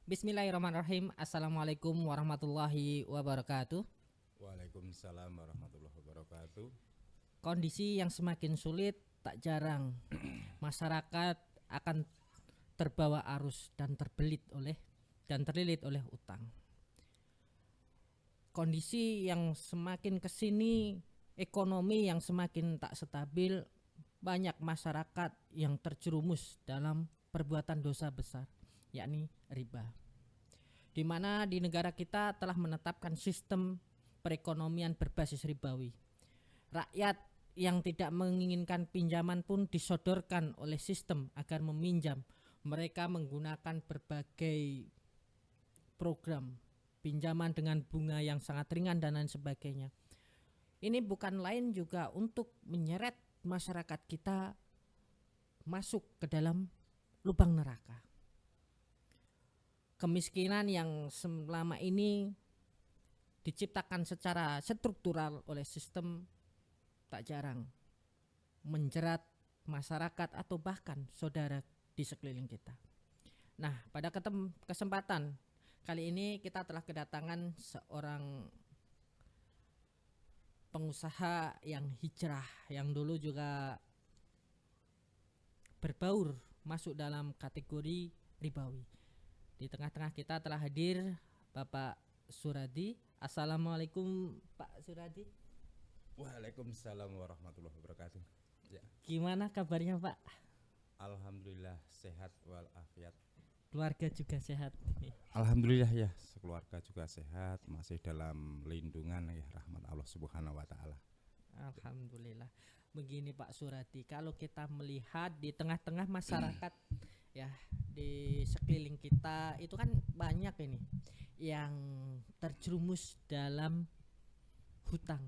Bismillahirrahmanirrahim. Assalamualaikum warahmatullahi wabarakatuh. Waalaikumsalam warahmatullahi wabarakatuh. Kondisi yang semakin sulit tak jarang masyarakat akan terbawa arus dan terlilit oleh utang. Kondisi yang semakin kesini, ekonomi yang semakin tak stabil, banyak masyarakat yang terjerumus dalam perbuatan dosa besar, yakni riba. Di mana di negara kita telah menetapkan sistem perekonomian berbasis ribawi. Rakyat yang tidak menginginkan pinjaman pun disodorkan oleh sistem agar meminjam. Mereka menggunakan berbagai program pinjaman dengan bunga yang sangat ringan dan lain sebagainya. Ini bukan lain juga untuk menyeret masyarakat kita masuk ke dalam lubang neraka. Kemiskinan yang selama ini diciptakan secara struktural oleh sistem tak jarang menjerat masyarakat atau bahkan saudara di sekeliling kita. Nah, pada kesempatan kali ini kita telah kedatangan seorang pengusaha yang hijrah, yang dulu juga berbaur masuk dalam kategori ribawi. Di tengah-tengah kita telah hadir Bapak Suradi. Assalamualaikum Pak Suradi. Waalaikumsalam warahmatullahi wabarakatuh. Ya. Gimana kabarnya Pak? Alhamdulillah sehat walafiat. Keluarga juga sehat. Alhamdulillah ya, sekeluarga juga sehat, masih dalam lindungan ya rahmat Allah Subhanahu wa taala. Alhamdulillah. Begini Pak Suradi, kalau kita melihat di tengah-tengah masyarakat ya di sekeliling kita itu kan banyak ini yang terjerumus dalam hutang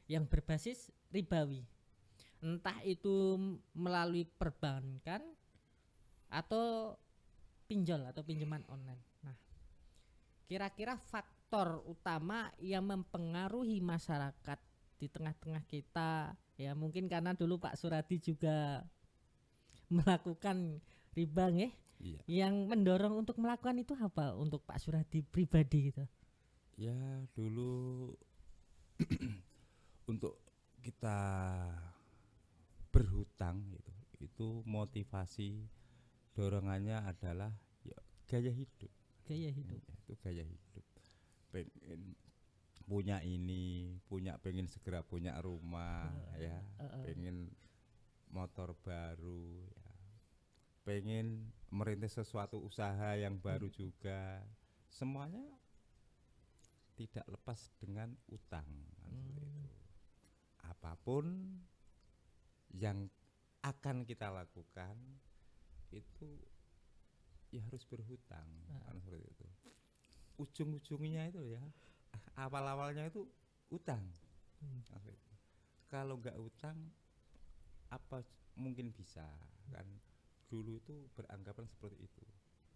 yang berbasis ribawi, entah itu melalui perbankan atau pinjol atau pinjaman online. Nah, kira-kira faktor utama yang mempengaruhi masyarakat di tengah-tengah kita, ya mungkin karena dulu Pak Suradi juga melakukan riba nggih. Iya. Yang mendorong untuk melakukan itu apa untuk Pak Suradi pribadi gitu? Ya, dulu untuk kita berhutang itu motivasi dorongannya adalah ya, gaya hidup. Gaya hidup. Ya, itu gaya hidup. Pengen punya ini, pengen segera punya rumah ya, pengen motor baru ya, pengen merintis sesuatu usaha yang baru juga, semuanya tidak lepas dengan utang kan, seperti itu. Apapun yang akan kita lakukan itu ya harus berhutang kan, seperti itu. Ujung-ujungnya itu ya, awal-awalnya itu utang. Kalau nggak utang apa mungkin bisa kan, dulu itu beranggapan seperti itu,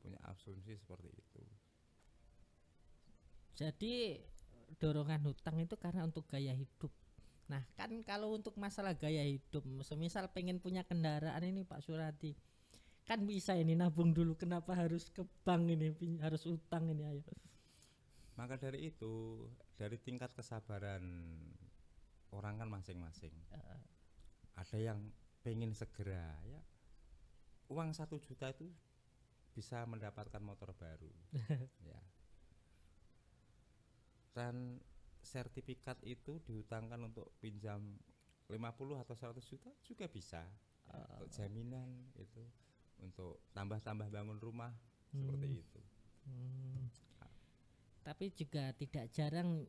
punya asumsi seperti itu. Jadi dorongan hutang itu karena untuk gaya hidup. Nah, kan kalau untuk masalah gaya hidup, semisal pengen punya kendaraan ini Pak Suradi, kan bisa ini nabung dulu, kenapa harus ke bank ini, harus utang ini ayo. Maka dari itu, dari tingkat kesabaran orang kan masing-masing. Ada yang pengen segera ya, uang 1 juta itu bisa mendapatkan motor baru ya, dan sertifikat itu dihutangkan untuk pinjam 50 atau 100 juta juga bisa ya, untuk jaminan itu, untuk tambah-tambah bangun rumah seperti itu. Tapi juga tidak jarang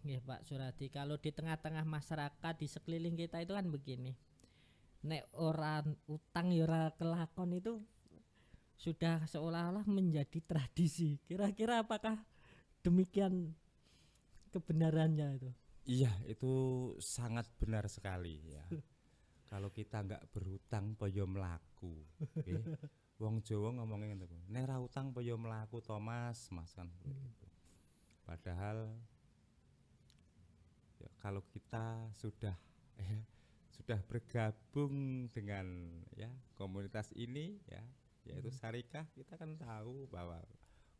ya Pak Suradi, kalau di tengah-tengah masyarakat di sekeliling kita itu kan begini, nek orang utang ya ora kelakon itu sudah seolah-olah menjadi tradisi. Kira-kira apakah demikian kebenarannya itu? Iya, itu sangat benar sekali ya. Kalau kita nggak berhutang poyo mlaku, okay? Wong Jawa ngomongin ngene, nek ra utang poyo mlaku Thomas, Mas kan seperti itu. Padahal ya, kalau kita sudah bergabung dengan ya komunitas ini ya, yaitu syarikah, kita kan tahu bahwa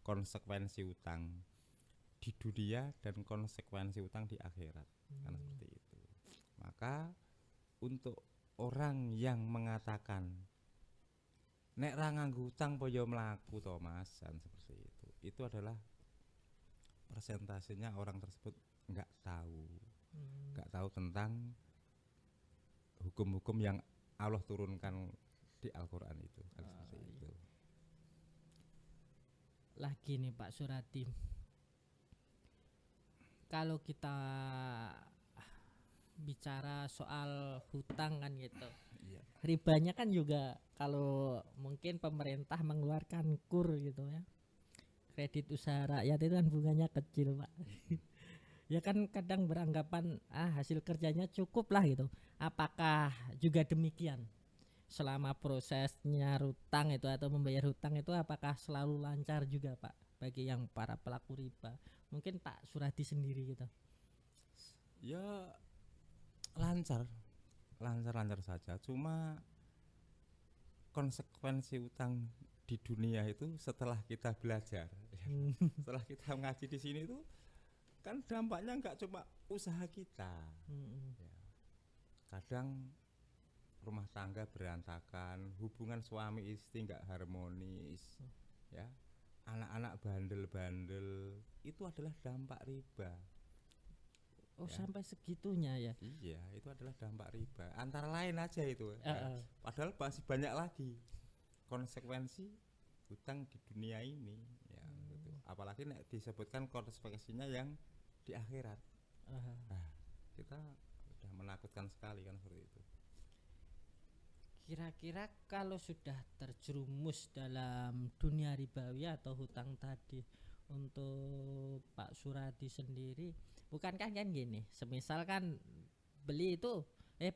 konsekuensi utang di dunia dan konsekuensi utang di akhirat, kan seperti itu. Maka untuk orang yang mengatakan nek ra nganggo utang po yo mlaku to Mas, kan seperti itu adalah persentasenya orang tersebut nggak tahu tentang hukum-hukum yang Allah turunkan di Al-Quran itu, kan seperti itu. Lagi nih Pak Suradi, kalau kita bicara soal hutang kan gitu, Iya. ribanya kan juga kalau mungkin pemerintah mengeluarkan kur gitu ya, kredit usaha rakyat itu kan bunganya kecil Pak. Ya kan kadang beranggapan hasil kerjanya cukup lah gitu. Apakah juga demikian? Selama prosesnya hutang itu atau membayar hutang itu apakah selalu lancar juga Pak bagi yang para pelaku riba? Mungkin Pak Suradi sendiri gitu. Ya lancar saja. Cuma konsekuensi utang di dunia itu setelah kita belajar, setelah kita ngaji di sini itu kan dampaknya nggak cuma usaha kita. Ya. Kadang rumah tangga berantakan, hubungan suami istri nggak harmonis, ya, anak-anak bandel-bandel, itu adalah dampak riba. Oh Ya. sampai segitunya ya. Iya, itu adalah dampak riba. Antara lain aja itu. Ya. Padahal masih banyak lagi konsekuensi hutang di dunia ini. Ya, gitu. Apalagi nek disebutkan konsekuensinya yang di akhirat. Nah, kita udah menakutkan sekali kan seperti itu. Kira-kira kalau sudah terjerumus dalam dunia ribawi atau hutang tadi, untuk Pak Suradi sendiri, bukankah kan gini, semisal kan beli itu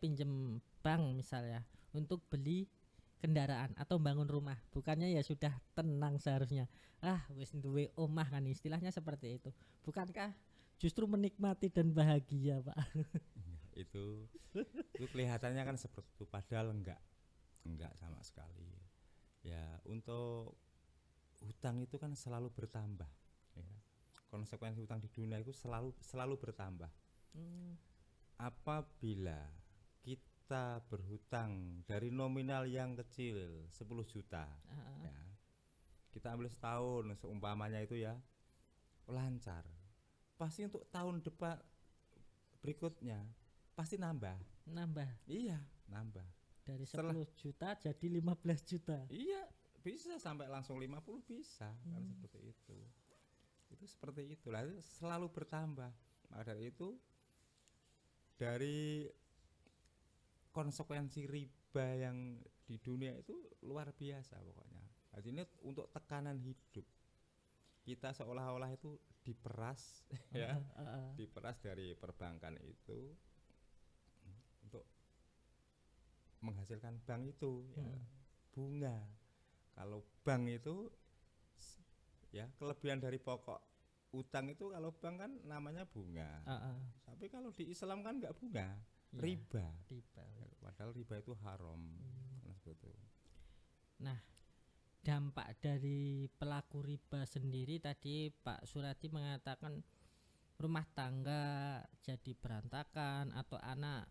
pinjem bank misalnya untuk beli kendaraan atau bangun rumah, bukannya ya sudah tenang seharusnya, wis duwe omah kan istilahnya seperti itu, bukankah justru menikmati dan bahagia Pak? itu kelihatannya kan seperti itu, padahal enggak sama sekali. Ya, untuk hutang itu kan selalu bertambah, ya. Konsekuensi hutang di dunia itu selalu bertambah. Apabila kita berhutang dari nominal yang kecil 10 juta, ya, kita ambil setahun seumpamanya itu ya lancar, pasti untuk tahun depan berikutnya pasti nambah. Iya, nambah. Dari 10 juta jadi 15 juta. Iya, bisa sampai langsung 50 bisa, kan seperti itu. Itu seperti itulah, itu selalu bertambah. Maka dari itu, dari konsekuensi riba yang di dunia itu luar biasa pokoknya. Artinya untuk tekanan hidup kita seolah-olah itu diperas, ya, diperas dari perbankan itu untuk menghasilkan bank itu, ya, bunga. Kalau bank itu ya kelebihan dari pokok utang itu, kalau bank kan namanya bunga. Tapi kalau di Islam kan nggak bunga, ya, riba. Padahal riba itu haram. Nah, dampak dari pelaku riba sendiri tadi Pak Suradi mengatakan rumah tangga jadi berantakan atau anak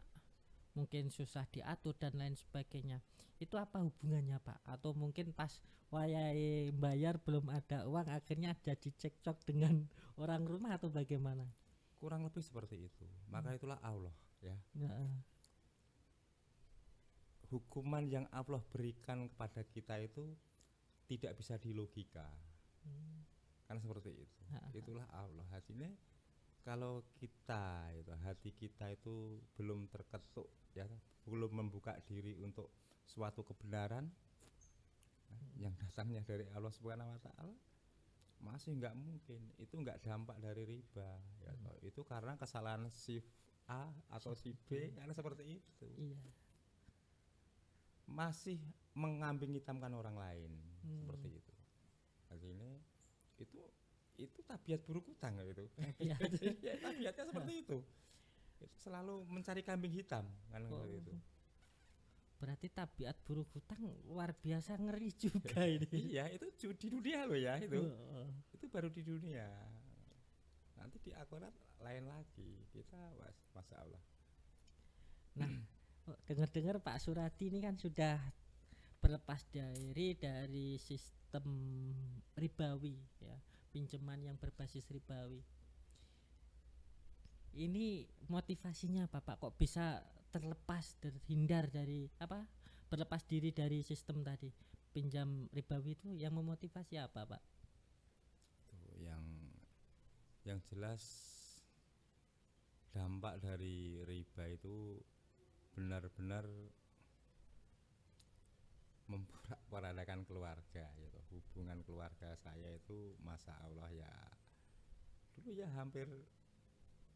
mungkin susah diatur dan lain sebagainya. Itu apa hubungannya Pak? Atau mungkin pas wayahe bayar belum ada uang akhirnya jadi cekcok dengan orang rumah atau bagaimana? Kurang lebih seperti itu. Maka itulah Allah, ya. Hukuman yang Allah berikan kepada kita itu tidak bisa dilogika. Kan seperti itu. Itulah Allah. Hasilnya kalau kita itu, hati kita itu belum terketuk, ya, belum membuka diri untuk suatu kebenaran yang datangnya dari Allah Subhanahu wa taala, masih nggak mungkin. Itu nggak dampak dari riba, ya. Itu karena kesalahan si A atau si B, karena seperti itu. Iya. Masih mengambing hitamkan orang lain, seperti itu. Artinya itu itu tabiat buruk utang itu. Ya, Ya, tabiatnya seperti itu. Itu selalu mencari kambing hitam kan oh, seperti itu. berarti tabiat buruk hutang luar biasa ngeri juga ini. Iya, itu di dunia loh ya itu. Oh, Itu baru di dunia. Nanti di akhirat lain lagi. Kita Masya Allah. nah, dengar-dengar Pak Suradi ini kan sudah berlepas dari sistem ribawi ya, pinjaman yang berbasis ribawi. Ini motivasinya apa Pak? Kok bisa terlepas, terhindar dari apa? Berlepas diri dari sistem tadi pinjam ribawi itu yang memotivasi apa Pak? Tuh, yang jelas dampak dari riba itu benar-benar memporak-porandakan keluarga gitu. Hubungan keluarga saya itu Masya Allah ya dulu ya hampir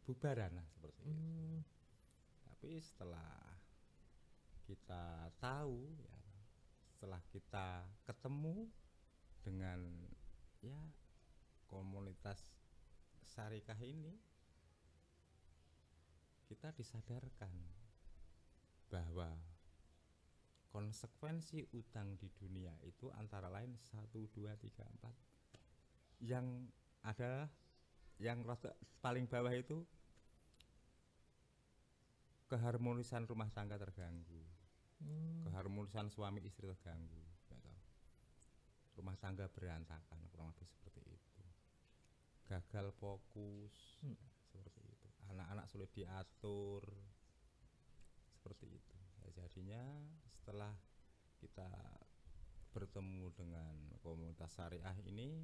bubaran lah seperti itu. Tapi setelah kita tahu ya, setelah kita ketemu dengan ya komunitas syarikah ini, kita disadarkan bahwa konsekuensi utang di dunia itu antara lain 1, 2, 3, 4 yang ada yang paling bawah itu keharmonisan rumah tangga terganggu, keharmonisan suami istri terganggu, gitu. Rumah tangga berantakan kurang lebih seperti itu, gagal fokus seperti itu, anak-anak sulit diatur seperti itu. Ya, jadinya setelah kita bertemu dengan komunitas syariah ini,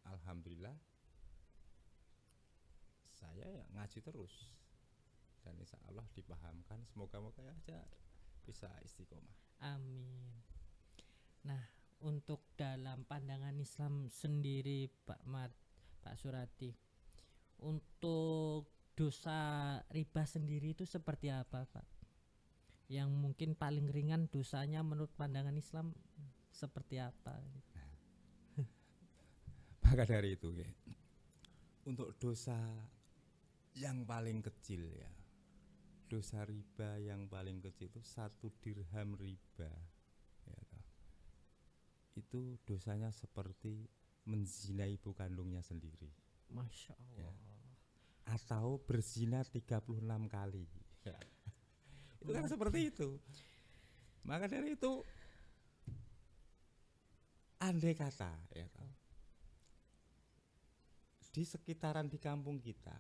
alhamdulillah saya ya ngaji terus dan insya Allah dipahamkan, semoga-moga aja bisa istiqomah. Amin. Nah, untuk dalam pandangan Islam sendiri Pak Surati, untuk dosa riba sendiri itu seperti apa Pak? Yang mungkin paling ringan dosanya menurut pandangan Islam seperti apa? Maka dari itu ya, untuk dosa yang paling kecil ya, dosa riba yang paling kecil itu 1 dirham riba ya, itu dosanya seperti menzinai ibu kandungnya sendiri. Masya Allah Ya. Atau berzina 36 kali ya. Itu kan seperti itu. Maka dari itu andai kata ya, di sekitaran di kampung kita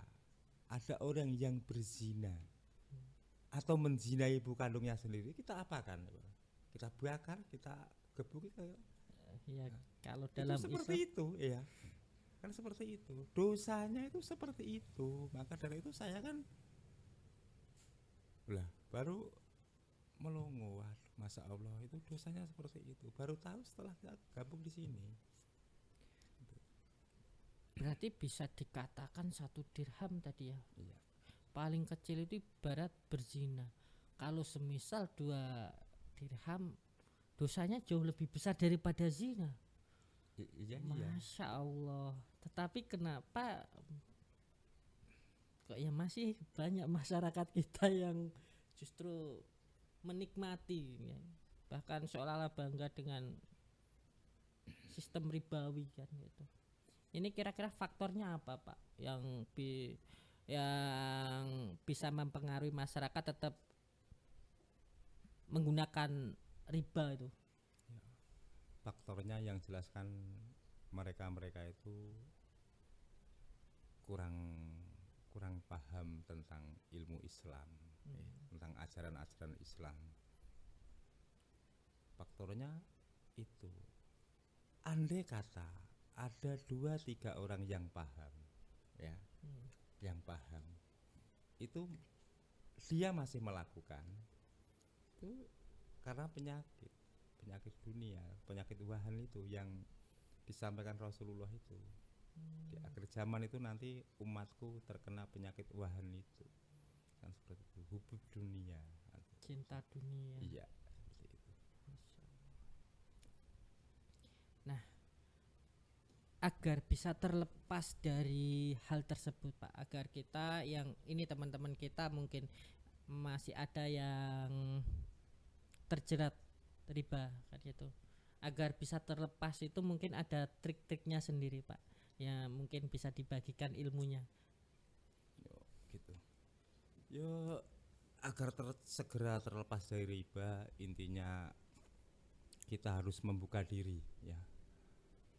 ada orang yang berzina atau menzinai ibu kandungnya sendiri, kita apakan? Kita bakar, kita gebuki kayak ya, kalau itu dalam seperti Islam itu ya. Kan seperti itu. Dosanya itu seperti itu. Maka dari itu saya kan lah baru melongo, waduh, Masya Allah itu dosanya seperti itu. Baru tahu setelah kita gabung di sini. berarti bisa dikatakan 1 dirham tadi ya. Iya. Paling kecil itu ibarat berzina. Kalau semisal 2 dirham, dosanya jauh lebih besar daripada zina. Iya. Masya Allah. Tetapi kenapa kok ya masih banyak masyarakat kita yang justru menikmati ya. Bahkan seolah-olah bangga dengan sistem ribawi kan gitu. Ini kira-kira faktornya apa Pak yang bisa mempengaruhi masyarakat tetap menggunakan riba itu? Faktornya yang jelaskan mereka itu kurang paham tentang ilmu Islam, tentang ajaran-ajaran Islam. Faktornya itu, andai kata ada 2-3 orang yang paham ya, yang paham itu dia masih melakukan itu karena penyakit dunia, penyakit wahan itu yang disampaikan Rasulullah itu. Di akhir zaman itu nanti umatku terkena penyakit wahan itu kan seperti itu, hubub dunia, Cinta dunia. iya seperti itu. Nah, agar bisa terlepas dari hal tersebut Pak, agar kita yang ini teman-teman kita mungkin masih ada yang terjerat riba kan gitu, agar bisa terlepas itu mungkin ada trik-triknya sendiri Pak, ya mungkin bisa dibagikan ilmunya. Yo, gitu. Yo, agar segera terlepas dari riba, intinya kita harus membuka diri, ya,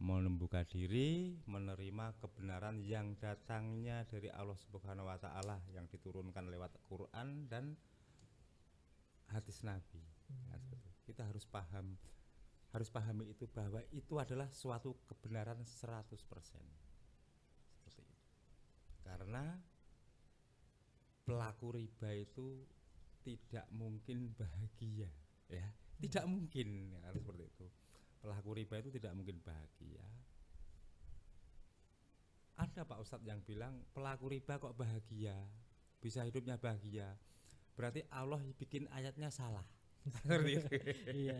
membuka diri, menerima kebenaran yang datangnya dari Allah Subhanahu wa taala yang diturunkan lewat Quran dan hadis Nabi. Nah, seperti itu. Kita harus pahami itu, bahwa itu adalah suatu kebenaran 100%. Seperti itu. Karena pelaku riba itu tidak mungkin bahagia, ya. Tidak mungkin, ya, seperti itu. Pelaku riba itu tidak mungkin bahagia. Ada Pak Ustadz yang bilang pelaku riba kok bahagia, bisa hidupnya bahagia. Berarti Allah bikin ayatnya salah. Iya.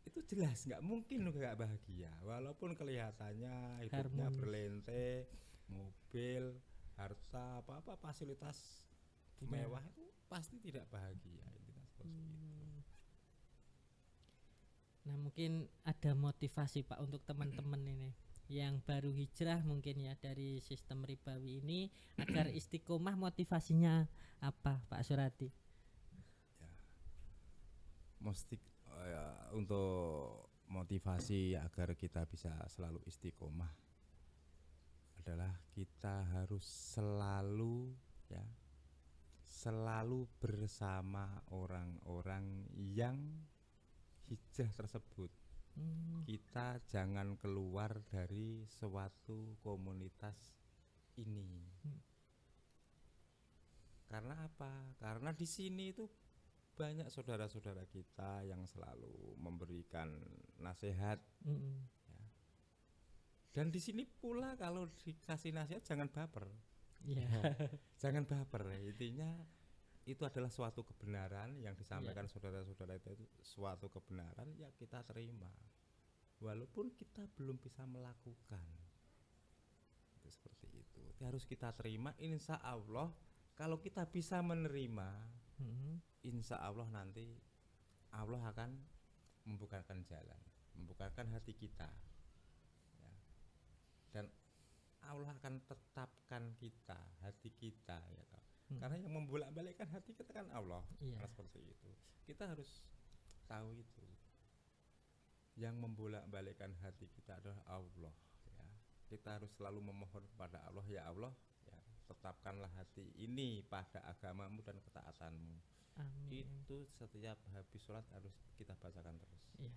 Itu jelas nggak mungkin nggak bahagia, walaupun kelihatannya hidupnya Harmonis. berlente, mobil, harta, apa fasilitas Punya. mewah, itu pasti tidak bahagia. Itu seperti itu. Nah mungkin ada motivasi Pak untuk teman-teman ini yang baru hijrah mungkin ya dari sistem ribawi ini agar istiqomah, motivasinya apa Pak Suradi? Ya, mesti ya, untuk motivasi agar kita bisa selalu istiqomah adalah kita harus selalu, ya, selalu bersama orang-orang yang hijrah tersebut. Kita jangan keluar dari suatu komunitas ini. Karena apa? Karena di sini itu banyak saudara-saudara kita yang selalu memberikan nasihat. Ya. Dan di sini pula kalau dikasih nasihat jangan baper. Yeah. Jangan baper. Intinya itu adalah suatu kebenaran yang disampaikan saudara-saudara itu suatu kebenaran, ya kita terima walaupun kita belum bisa melakukan. Itu seperti itu, harus kita terima. Insya Allah kalau kita bisa menerima, insya Allah nanti Allah akan membukakan jalan, membukakan hati kita, ya. Dan Allah akan tetapkan kita, hati kita, ya. Karena yang membolak-balikkan hati kita kan Allah. Karena seperti itu. Kita harus tahu itu. Yang membolak-balikkan hati kita adalah Allah, ya. Kita harus selalu memohon kepada Allah, ya Allah, ya, tetapkanlah hati ini pada agamamu dan ketaatanmu. Amin. Itu setiap habis sholat harus kita bacakan terus. Iya.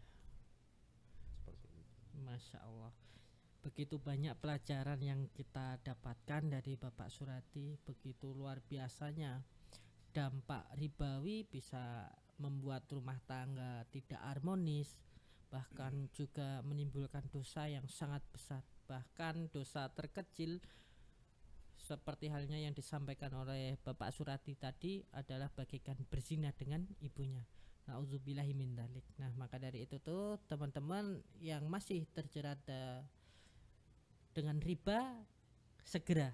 Seperti itu. Masya Allah. Begitu banyak pelajaran yang kita dapatkan dari Bapak Suradi, begitu luar biasanya dampak ribawi bisa membuat rumah tangga tidak harmonis, bahkan juga menimbulkan dosa yang sangat besar. Bahkan dosa terkecil seperti halnya yang disampaikan oleh Bapak Suradi tadi adalah bagaikan berzina dengan ibunya. Nauzubillahi min dzalik. Nah, maka dari itu tuh teman-teman yang masih terjerat dengan riba segera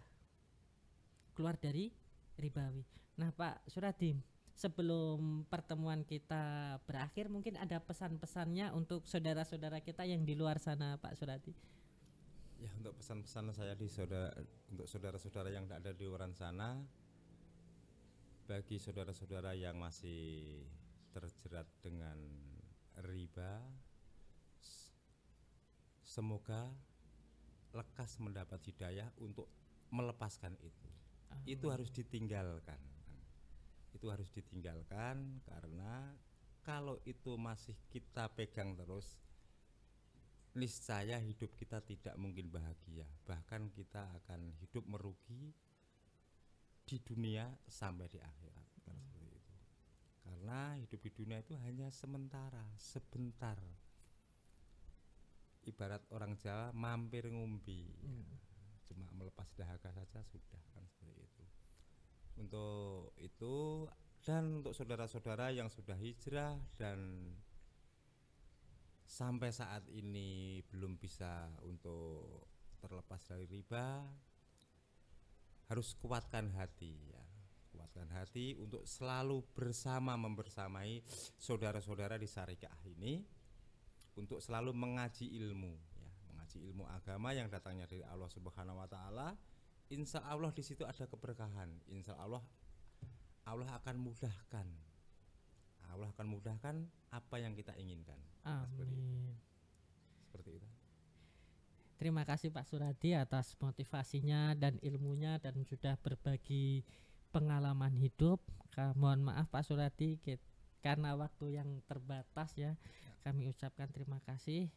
keluar dari ribawi. Nah Pak Suradi, sebelum pertemuan kita berakhir mungkin ada pesan-pesannya untuk saudara-saudara kita yang di luar sana Pak Suradi. Ya, untuk pesan-pesan saya untuk saudara-saudara yang tidak ada di luar sana, bagi saudara-saudara yang masih terjerat dengan riba, semoga lekas mendapat hidayah untuk melepaskan itu. Itu harus ditinggalkan. Itu harus ditinggalkan karena kalau itu masih kita pegang terus, niscaya hidup kita tidak mungkin bahagia. Bahkan kita akan hidup merugi di dunia sampai di akhirat. Seperti itu. Karena hidup di dunia itu hanya sementara, sebentar. Ibarat orang Jawa mampir ngumpi, ya. Cuma melepas dahaga saja sudah, kan seperti itu. Untuk itu dan untuk saudara-saudara yang sudah hijrah dan sampai saat ini belum bisa untuk terlepas dari riba, harus kuatkan hati ya. Kuatkan hati untuk selalu bersama membersamai saudara-saudara di syariah ini untuk selalu mengaji ilmu ya, mengaji ilmu agama yang datangnya dari Allah Subhanahu wa taala. Insya Allah di situ ada keberkahan. Insya Allah Allah akan mudahkan. Allah akan mudahkan apa yang kita inginkan. Amin. Seperti itu. Terima kasih Pak Suradi atas motivasinya dan ilmunya dan sudah berbagi pengalaman hidup. Mohon maaf Pak Suradi karena waktu yang terbatas ya. Kami ucapkan terima kasih.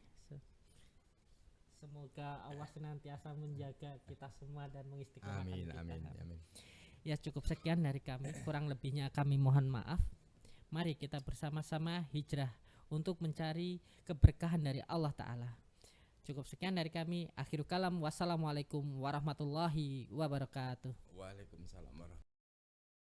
Semoga Allah senantiasa menjaga kita semua dan mengistiqomahkan Amin, kita. amin, amin. Ya cukup sekian dari kami. Kurang lebihnya kami mohon maaf. Mari kita bersama-sama hijrah untuk mencari keberkahan dari Allah Ta'ala. Cukup sekian dari kami. Akhirul kalam. Wassalamualaikum warahmatullahi wabarakatuh. Waalaikumsalam warahmatullahi wabarakatuh.